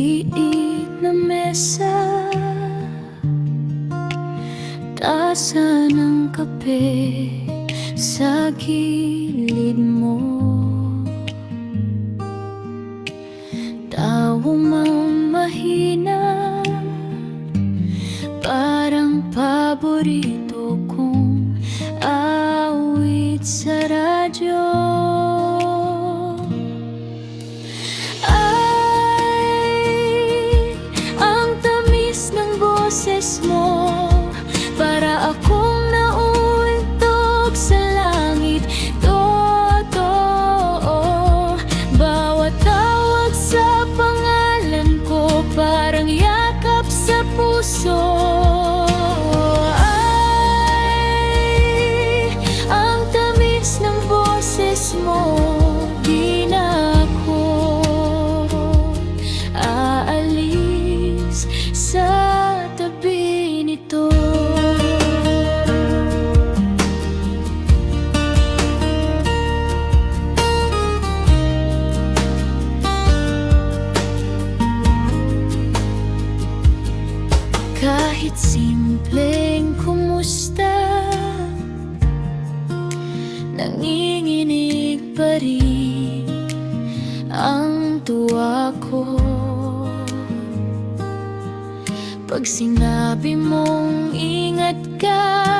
liit na mesa, tasa ng kape sa gilid mo. Tawa mong mahina, parang paborito kong awit sa radyo. Ay, ang tamis ng boses mo, para akong nauuntog sa langit. Totoo, bawat tawag sa pangalan ko, parang yakap sa puso. Ay, ang tamis ng boses mo, di na ako aalis sa tabi nito. Kahit simpleng kumusta, nanginginig pa rin ang tuwa ko pag sinabi mong ingat ka.